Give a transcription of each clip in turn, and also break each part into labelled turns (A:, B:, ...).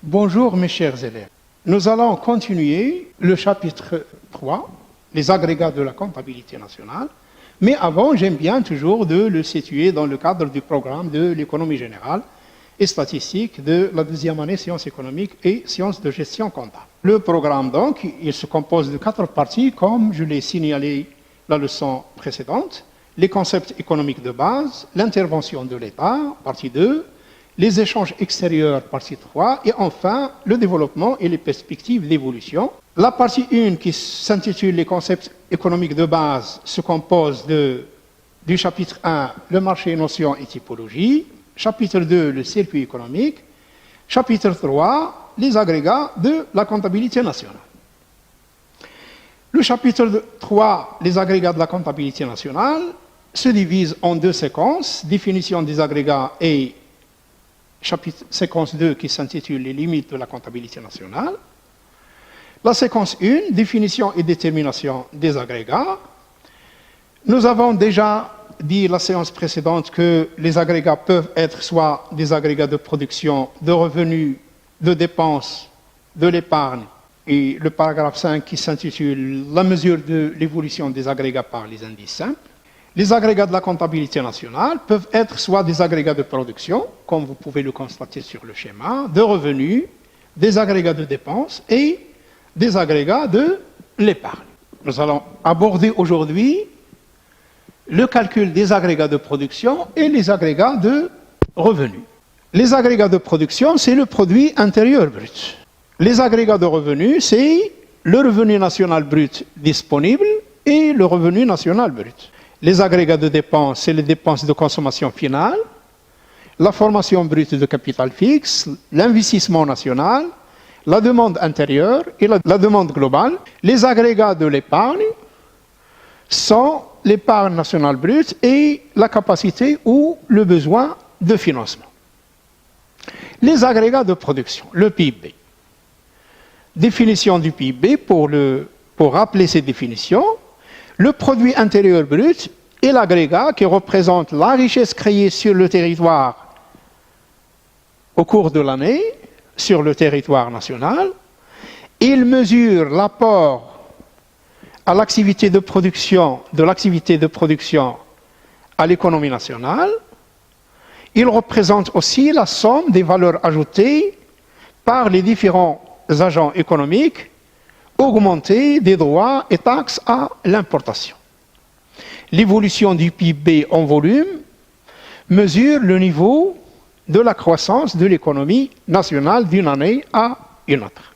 A: Bonjour mes chers élèves. Nous allons continuer le chapitre 3, les agrégats de la comptabilité nationale. Mais avant, j'aime bien toujours de le situer dans le cadre du programme de l'économie générale et statistique de la deuxième année sciences économiques et sciences de gestion comptable. Le programme, donc, il se compose de 4 parties, comme je l'ai signalé la leçon précédente. Les concepts économiques de base, l'intervention de l'État, partie 2, les échanges extérieurs, partie 3, et enfin, le développement et les perspectives d'évolution. La partie 1, qui s'intitule les concepts économiques de base, se compose du chapitre 1, le marché, notions et typologie, chapitre 2, le circuit économique, chapitre 3, les agrégats de la comptabilité nationale. Le chapitre 3, les agrégats de la comptabilité nationale, se divise en 2 séquences, définition des agrégats et séquence 2 qui s'intitule les limites de la comptabilité nationale. La séquence 1, définition et détermination des agrégats. Nous avons déjà dit la séance précédente que les agrégats peuvent être soit des agrégats de production, de revenus, de dépenses, de l'épargne, et le paragraphe 5 qui s'intitule la mesure de l'évolution des agrégats par les indices simples. Les agrégats de la comptabilité nationale peuvent être soit des agrégats de production, comme vous pouvez le constater sur le schéma, de revenus, des agrégats de dépenses et des agrégats de l'épargne. Nous allons aborder aujourd'hui le calcul des agrégats de production et les agrégats de revenus. Les agrégats de production, c'est le produit intérieur brut. Les agrégats de revenus, c'est le revenu national brut disponible et le revenu national brut. Les agrégats de dépenses, c'est les dépenses de consommation finale, la formation brute de capital fixe, l'investissement national, la demande intérieure et la demande globale. Les agrégats de l'épargne sont l'épargne nationale brute et la capacité ou le besoin de financement. Les agrégats de production, le PIB. Définition du PIB, pour rappeler ces définitions, le produit intérieur brut est l'agrégat qui représente la richesse créée sur le territoire au cours de l'année, sur le territoire national. Il mesure l'apport à l'activité de production, de l'activité de production à l'économie nationale. Il représente aussi la somme des valeurs ajoutées par les différents agents économiques augmenter des droits et taxes à l'importation. L'évolution du PIB en volume mesure le niveau de la croissance de l'économie nationale d'une année à une autre.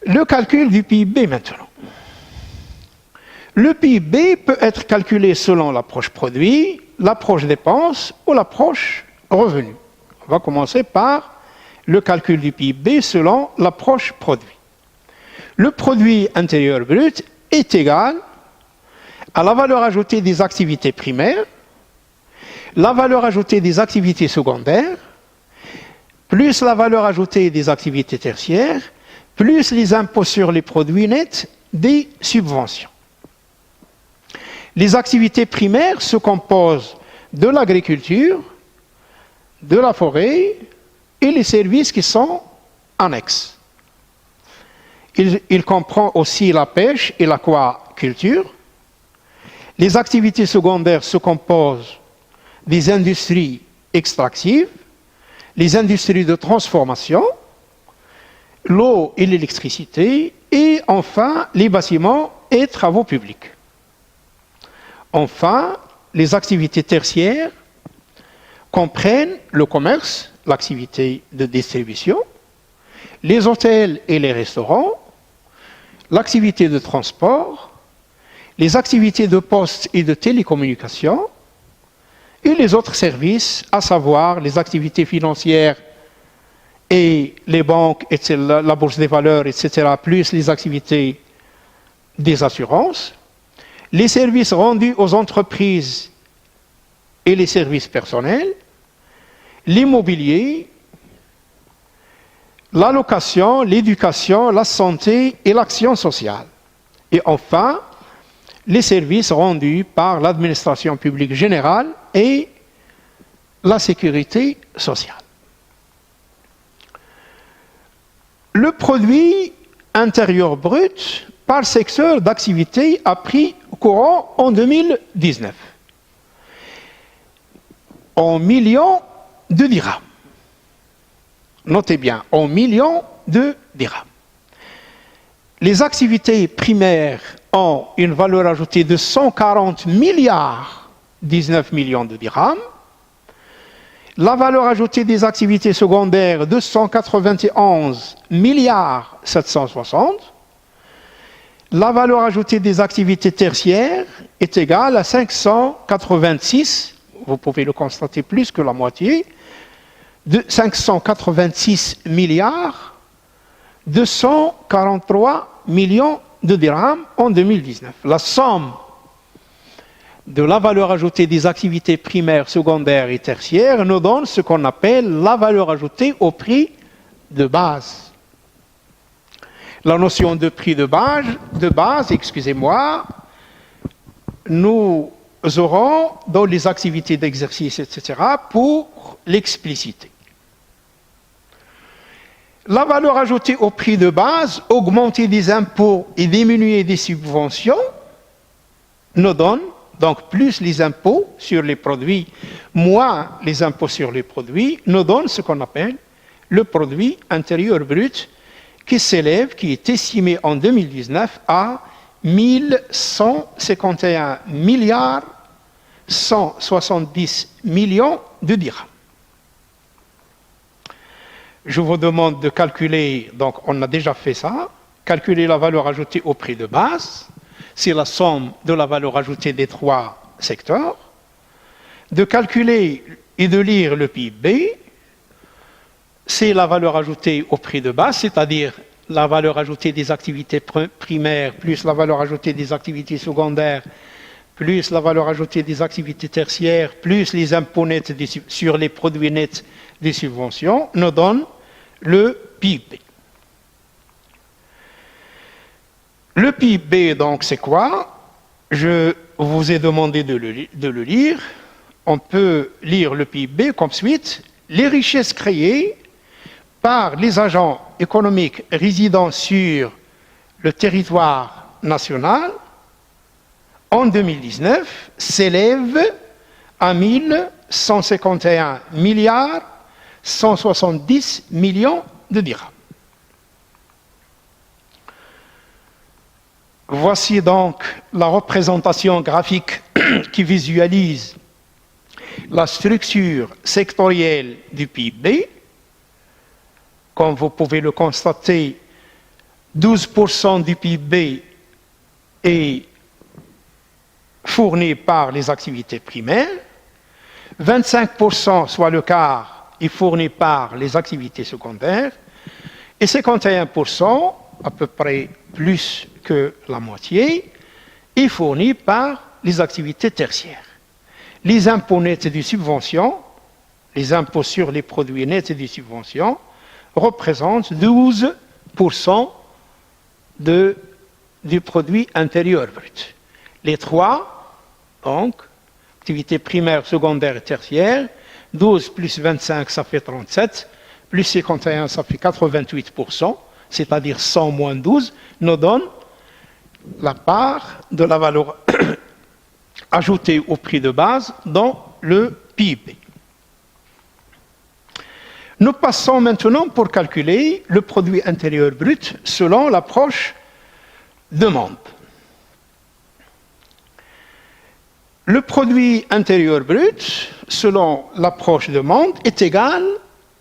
A: Le calcul du PIB maintenant. Le PIB peut être calculé selon l'approche produit, l'approche dépense ou l'approche revenu. On va commencer par le calcul du PIB selon l'approche produit. Le produit intérieur brut est égal à la valeur ajoutée des activités primaires, la valeur ajoutée des activités secondaires, plus la valeur ajoutée des activités tertiaires, plus les impôts sur les produits nets des subventions. Les activités primaires se composent de l'agriculture, de la forêt, et les services qui sont annexes. Il comprend aussi la pêche et l'aquaculture. Les activités secondaires se composent des industries extractives, les industries de transformation, l'eau et l'électricité, et enfin les bâtiments et travaux publics. Enfin, les activités tertiaires comprennent le commerce, l'activité de distribution, les hôtels et les restaurants, l'activité de transport, les activités de poste et de télécommunication, et les autres services, à savoir les activités financières et les banques, etc., la bourse des valeurs, etc., plus les activités des assurances, les services rendus aux entreprises et les services personnels, l'immobilier, la location, l'éducation, la santé et l'action sociale. Et enfin, les services rendus par l'administration publique générale et la sécurité sociale. le produit intérieur brut par secteur d'activité à prix courant en 2019, en millions de dirhams. Notez bien, en millions de dirhams. Les activités primaires ont une valeur ajoutée de 140 milliards 19 millions de dirhams. La valeur ajoutée des activités secondaires, 291 milliards 760. La valeur ajoutée des activités tertiaires est égale à 586, vous pouvez le constater plus que la moitié, de 586 milliards 243 millions de dirhams en 2019. La somme de la valeur ajoutée des activités primaires, secondaires et tertiaires nous donne ce qu'on appelle la valeur ajoutée au prix de base. La notion de prix de base, nous aurons dans les activités d'exercice, etc., pour l'expliciter. La valeur ajoutée au prix de base, augmenter des impôts et diminuer des subventions, nous donne donc plus les impôts sur les produits, moins les impôts sur les produits, nous donne ce qu'on appelle le produit intérieur brut qui est estimé en 2019 à 1151 milliards 170 millions de dirhams. Je vous demande de calculer, donc on a déjà fait ça, calculer la valeur ajoutée au prix de base, c'est la somme de la valeur ajoutée des trois secteurs, de calculer et de lire le PIB, c'est la valeur ajoutée au prix de base, c'est-à-dire la valeur ajoutée des activités primaires, plus la valeur ajoutée des activités secondaires, plus la valeur ajoutée des activités tertiaires, plus les impôts nets sur les produits nets des subventions, nous donne le PIB. Le PIB, donc, c'est quoi? Je vous ai demandé de le lire. On peut lire le PIB comme suite. Les richesses créées par les agents économiques résidant sur le territoire national en 2019 s'élèvent à 1151 milliards 170 millions de dirhams. Voici donc la représentation graphique qui visualise la structure sectorielle du PIB. Comme vous pouvez le constater, 12% du PIB est fourni par les activités primaires, 25%, soit le quart, est fourni par les activités secondaires, et 51%, à peu près plus que la moitié, est fourni par les activités tertiaires. Les impôts nets des subventions, les impôts sur les produits nets des subventions, représentent 12% du produit intérieur brut. Les trois, donc, activités primaires, secondaires et tertiaires, 12 plus 25, ça fait 37, plus 51, ça fait 88%, c'est-à-dire 100 moins 12, nous donne la part de la valeur ajoutée au prix de base dans le PIB. Nous passons maintenant pour calculer le produit intérieur brut selon l'approche demande. Le produit intérieur brut, selon l'approche demande, est égal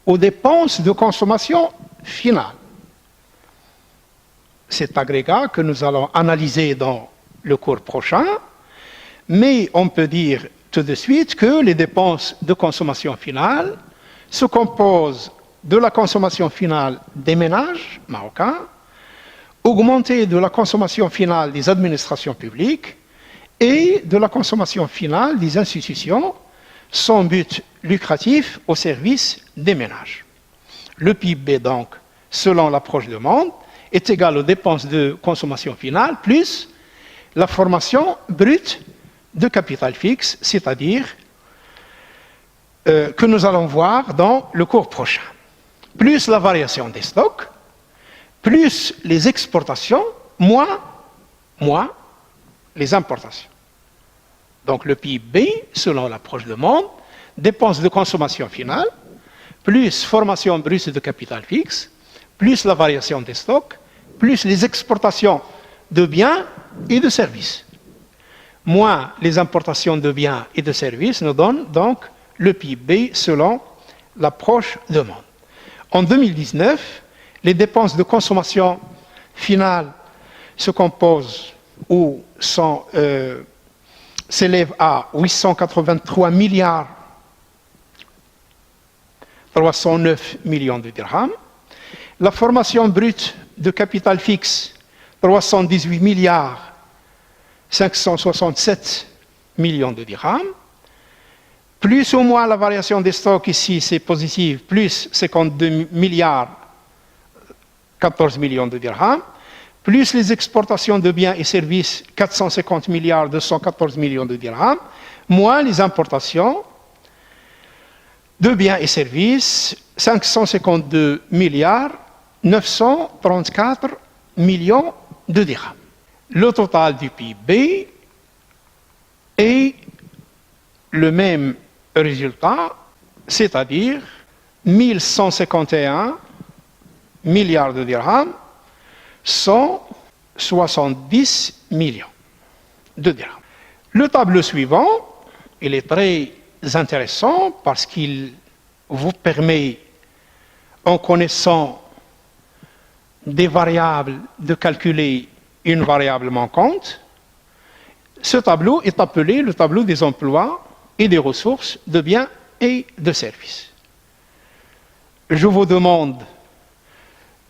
A: aux dépenses de consommation finale. Cet agrégat que nous allons analyser dans le cours prochain, mais on peut dire tout de suite que les dépenses de consommation finale se composent de la consommation finale des ménages marocains, augmentée de la consommation finale des administrations publiques et de la consommation finale des institutions sans but lucratif au service des ménages. Le PIB, donc, selon l'approche demande, est égal aux dépenses de consommation finale plus la formation brute de capital fixe, c'est-à-dire que nous allons voir dans le cours prochain, plus la variation des stocks, plus les exportations, moins les importations. Donc le PIB, selon l'approche de monde, dépenses de consommation finale, plus formation brute de capital fixe, plus la variation des stocks, plus les exportations de biens et de services. Moins les importations de biens et de services nous donnent donc le PIB selon l'approche de monde. En 2019, les dépenses de consommation finale se composent ou s'élèvent à 883 milliards 309 millions de dirhams. La formation brute de capital fixe, 318 milliards 567 millions de dirhams. Plus ou moins la variation des stocks, ici c'est positif, plus 52 milliards 14 millions de dirhams. Plus les exportations de biens et services, 450 milliards 214 millions de dirhams. Moins les importations de biens et services, 552 milliards 934 millions de dirhams. Le total du PIB est le même résultat, c'est-à-dire 1151 milliards de dirhams, 170 millions de dirhams. Le tableau suivant, il est très intéressant parce qu'il vous permet, en connaissant des variables, de calculer une variable manquante. Ce tableau est appelé le tableau des emplois et des ressources de biens et de services. Je vous demande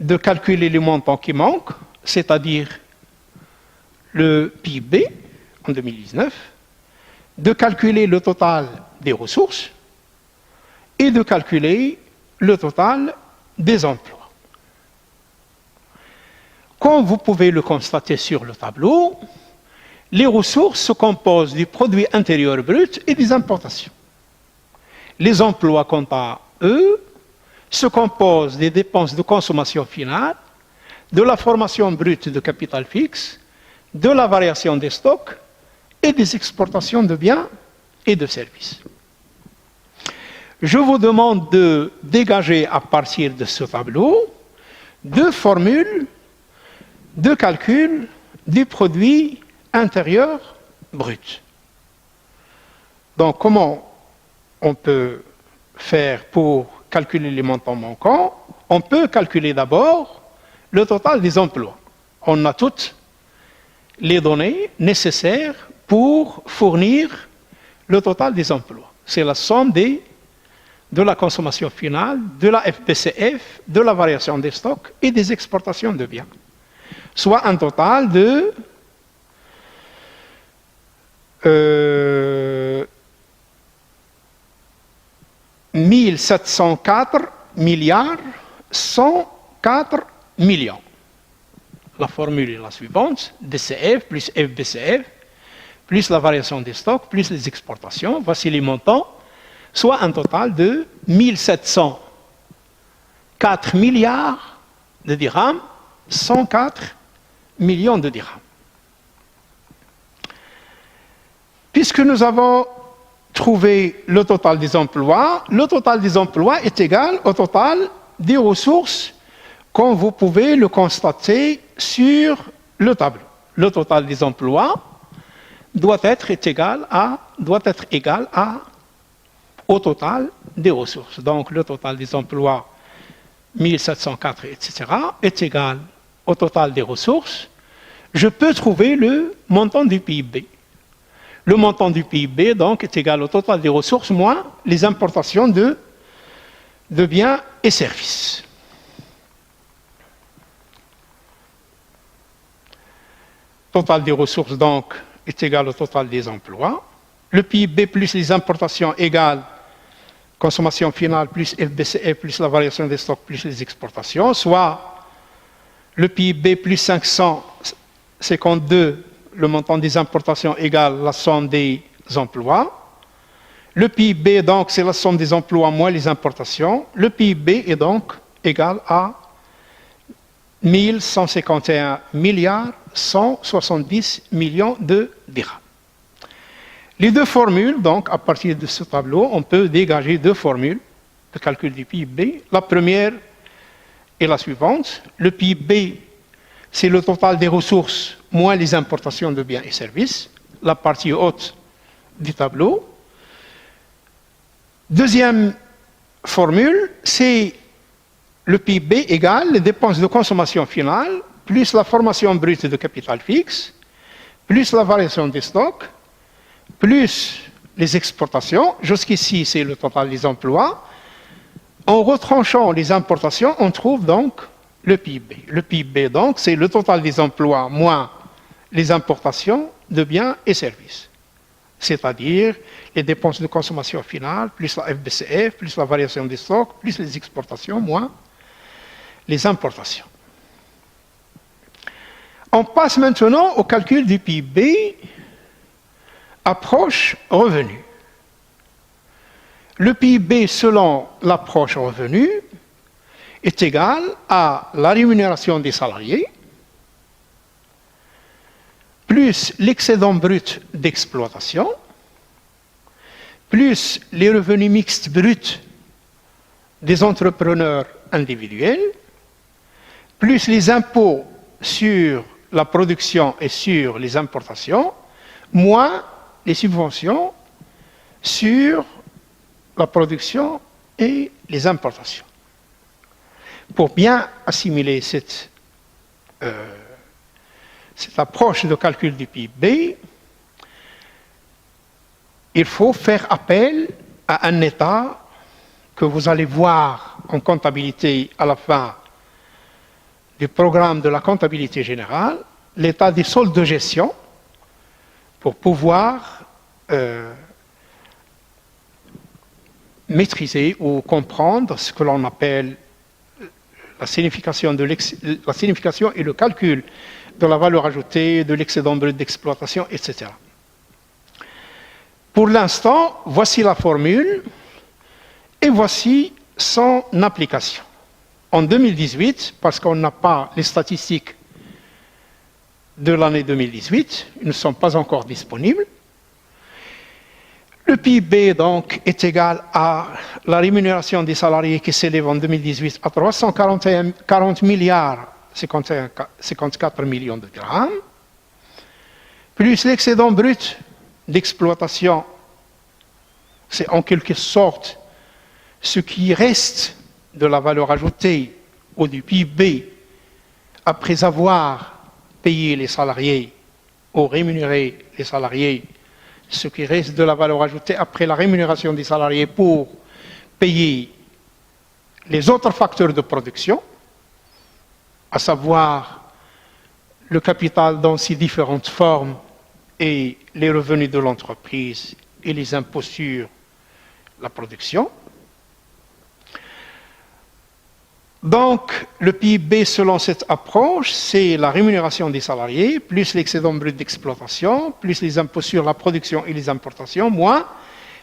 A: de calculer les montants qui manquent, c'est-à-dire le PIB en 2019, de calculer le total des ressources et de calculer le total des emplois. Comme vous pouvez le constater sur le tableau, les ressources se composent du produit intérieur brut et des importations. Les emplois, quant à eux, se composent des dépenses de consommation finale, de la formation brute de capital fixe, de la variation des stocks et des exportations de biens et de services. Je vous demande de dégager à partir de ce tableau deux formules de calcul du produit intérieur brut. Donc, comment on peut faire pour calculer les montants manquants? On peut calculer d'abord le total des emplois. On a toutes les données nécessaires pour fournir le total des emplois. C'est la somme de la consommation finale, de la FBCF, de la variation des stocks et des exportations de biens. Soit un total de 1704 milliards 104 millions. La formule est la suivante, DCF plus FBCF, plus la variation des stocks, plus les exportations. Voici les montants, soit un total de 1704 milliards de dirhams, 104 millions de dirhams. Puisque nous avons trouvé le total des emplois est égal au total des ressources, comme vous pouvez le constater sur le tableau. Le total des emplois doit être égal au total des ressources. Donc le total des emplois, 1704, etc., est égal au total des ressources. Je peux trouver le montant du PIB. Le montant du PIB, donc, est égal au total des ressources moins les importations de biens et services. Total des ressources, donc, est égal au total des emplois. Le PIB plus les importations égale consommation finale plus FBCF plus la variation des stocks plus les exportations, soit le PIB plus 552, le montant des importations égale la somme des emplois. Le PIB, donc, c'est la somme des emplois moins les importations. Le PIB est donc égal à 1151 milliards 170 millions de dirhams. Les deux formules, donc, à partir de ce tableau, on peut dégager deux formules de calcul du PIB. La première est la suivante. Le PIB, c'est le total des ressources moins les importations de biens et services, la partie haute du tableau. Deuxième formule, c'est le PIB égale les dépenses de consommation finale, plus la formation brute de capital fixe, plus la variation des stocks, plus les exportations. Jusqu'ici, c'est le total des emplois. En retranchant les importations, on trouve donc le PIB. Le PIB, donc, c'est le total des emplois moins les importations de biens et services. C'est-à-dire les dépenses de consommation finale, plus la FBCF, plus la variation des stocks, plus les exportations, moins les importations. On passe maintenant au calcul du PIB approche revenu. Le PIB selon l'approche revenu est égal à la rémunération des salariés plus l'excédent brut d'exploitation plus les revenus mixtes bruts des entrepreneurs individuels plus les impôts sur la production et sur les importations, moins les subventions sur la production et les importations. Pour bien assimiler cette approche de calcul du PIB, il faut faire appel à un état que vous allez voir en comptabilité à la fin du programme de la comptabilité générale, l'état des soldes de gestion, pour pouvoir maîtriser ou comprendre ce que l'on appelle la signification et le calcul de la valeur ajoutée, de l'excédent brut d'exploitation, etc. Pour l'instant, voici la formule et voici son application. En 2018, parce qu'on n'a pas les statistiques de l'année 2018, ils ne sont pas encore disponibles, le PIB donc est égal à la rémunération des salariés qui s'élève en 2018 à 340 milliards 54 millions de dirhams, plus l'excédent brut d'exploitation, c'est en quelque sorte ce qui reste de la valeur ajoutée ou du PIB après avoir payé les salariés ou rémunéré les salariés, ce qui reste de la valeur ajoutée après la rémunération des salariés pour payer les autres facteurs de production, à savoir le capital dans ses différentes formes et les revenus de l'entreprise et les impôts sur la production. Donc, le PIB, selon cette approche, c'est la rémunération des salariés, plus l'excédent brut d'exploitation, plus les impôts sur la production et les importations, moins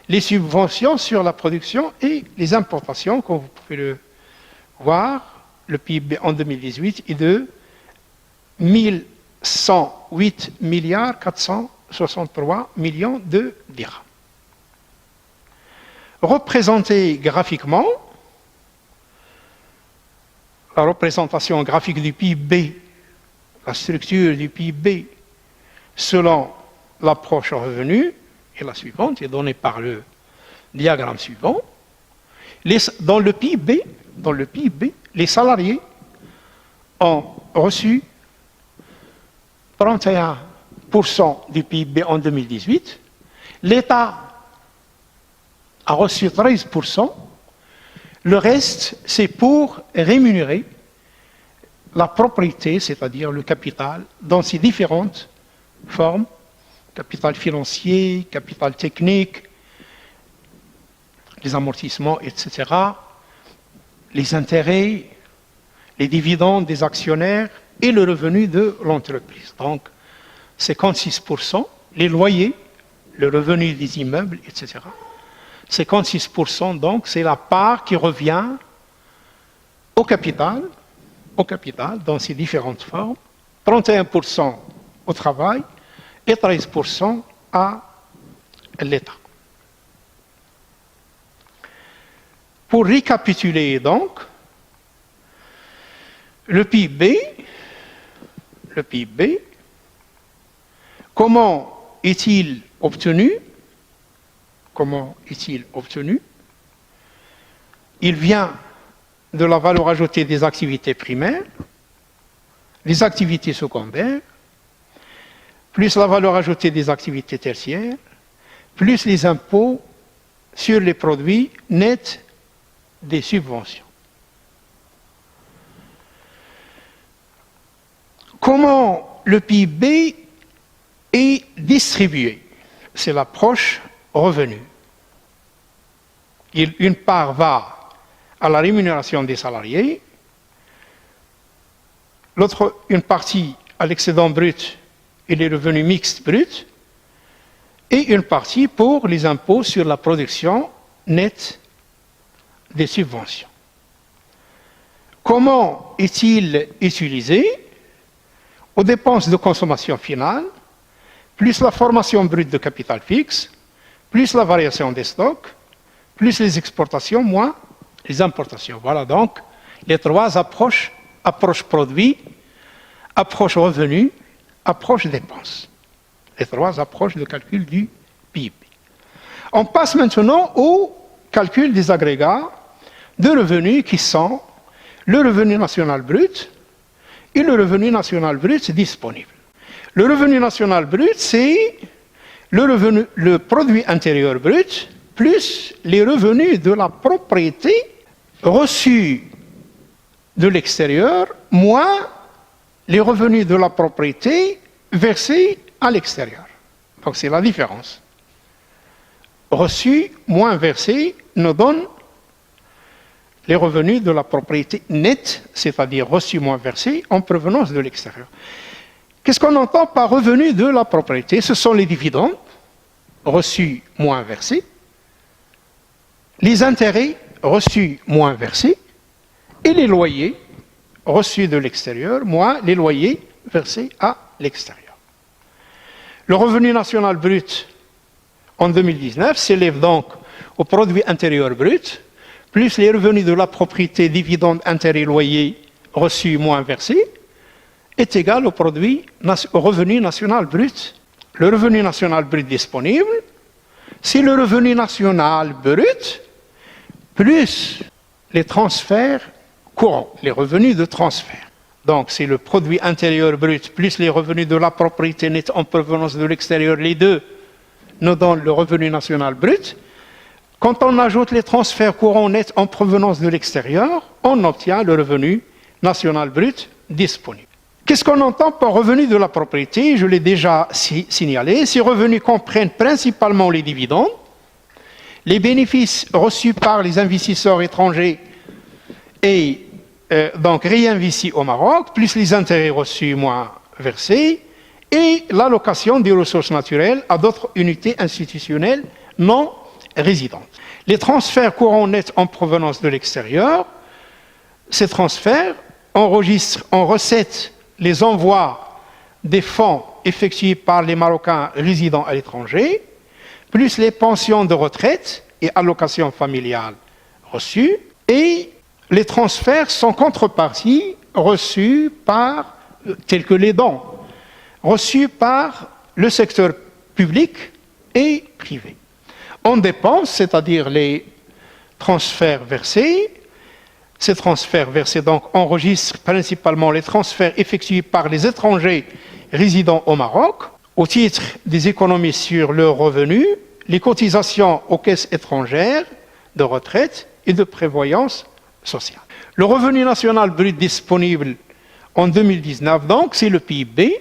A: les subventions sur la production et les importations. Comme vous pouvez le voir, le PIB en 2018 est de 1108 milliards 463 millions de dirhams. Représenté graphiquement, la représentation graphique du PIB, la structure du PIB selon l'approche revenu est la suivante, est donnée par le diagramme suivant. Dans le PIB, les salariés ont reçu 31% du PIB en 2018, l'État a reçu 13%, le reste, c'est pour rémunérer la propriété, c'est-à-dire le capital, dans ses différentes formes, capital financier, capital technique, les amortissements, etc., les intérêts, les dividendes des actionnaires et le revenu de l'entreprise. Donc, 56%, les loyers, le revenu des immeubles, etc. 56%, donc, c'est la part qui revient au capital au capital dans ses différentes formes, 31% au travail et 13% à l'État. Pour récapituler donc, le PIB, comment est-il obtenu? Il vient de la valeur ajoutée des activités primaires, des activités secondaires, plus la valeur ajoutée des activités tertiaires, plus les impôts sur les produits nets des subventions. Comment le PIB est distribué? C'est l'approche revenu. Une part va à la rémunération des salariés, une partie à l'excédent brut et les revenus mixtes bruts, et une partie pour les impôts sur la production nette des subventions. Comment est-il utilisé? Aux dépenses de consommation finale, plus la formation brute de capital fixe, plus la variation des stocks, plus les exportations, moins les importations. Voilà donc les trois approches: approche produit, approche revenu, approche dépenses. Les trois approches de calcul du PIB. On passe maintenant au calcul des agrégats de revenus qui sont le revenu national brut et le revenu national brut disponible. Le revenu national brut, c'est le produit intérieur brut plus les revenus de la propriété reçus de l'extérieur moins les revenus de la propriété versés à l'extérieur. Donc c'est la différence. Reçus moins versés nous donne les revenus de la propriété nette, c'est-à-dire reçus moins versés en provenance de l'extérieur. Qu'est-ce qu'on entend par revenus de la propriété? Ce sont les dividendes reçus moins versés, les intérêts reçus moins versés et les loyers reçus de l'extérieur moins les loyers versés à l'extérieur. Le revenu national brut en 2019 s'élève donc au produit intérieur brut plus les revenus de la propriété, dividendes, intérêts, loyers reçus moins versés, est égal au revenu national brut. Le revenu national brut disponible, c'est le revenu national brut plus les transferts courants, les revenus de transfert. Donc c'est le produit intérieur brut plus les revenus de la propriété nette en provenance de l'extérieur, les deux nous donnent le revenu national brut. Quand on ajoute les transferts courants nets en provenance de l'extérieur, on obtient le revenu national brut disponible. Qu'est-ce qu'on entend par revenu de la propriété? Je l'ai déjà signalé. Ces revenus comprennent principalement les dividendes, les bénéfices reçus par les investisseurs étrangers et donc réinvestis au Maroc, plus les intérêts reçus moins versés, et l'allocation des ressources naturelles à d'autres unités institutionnelles non résidentes. Les transferts courants nets en provenance de l'extérieur, ces transferts enregistrent en recettes les envois des fonds effectués par les Marocains résidant à l'étranger, plus les pensions de retraite et allocations familiales reçues, et les transferts sans contrepartie reçus par, tels que les dons, reçus par le secteur public et privé. En dépenses, c'est-à-dire les transferts versés, ces transferts versés donc enregistrent principalement les transferts effectués par les étrangers résidant au Maroc au titre des économies sur leurs revenus, les cotisations aux caisses étrangères de retraite et de prévoyance sociale. Le revenu national brut disponible en 2019, donc, c'est le PIB,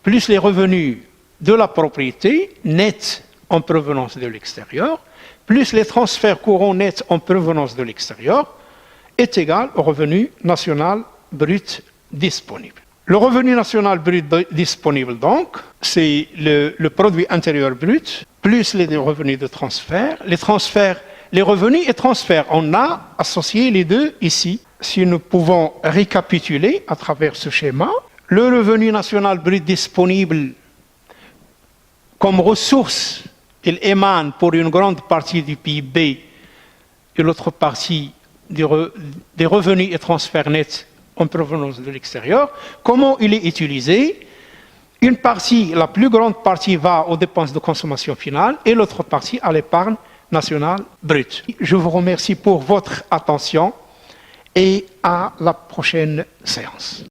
A: plus les revenus de la propriété nets en provenance de l'extérieur, plus les transferts courants nets en provenance de l'extérieur, est égal au revenu national brut disponible. Le revenu national brut disponible, donc, c'est le produit intérieur brut, plus les revenus de transfert. Les transferts les revenus et transferts. On a associé les deux ici. Si nous pouvons récapituler à travers ce schéma, le revenu national brut disponible comme ressource, il émane pour une grande partie du PIB et l'autre partie des revenus et transferts nets en provenance de l'extérieur. Comment il est utilisé? Une partie, la plus grande partie va aux dépenses de consommation finale et l'autre partie à l'épargne nationale brute. Je vous remercie pour votre attention et à la prochaine séance.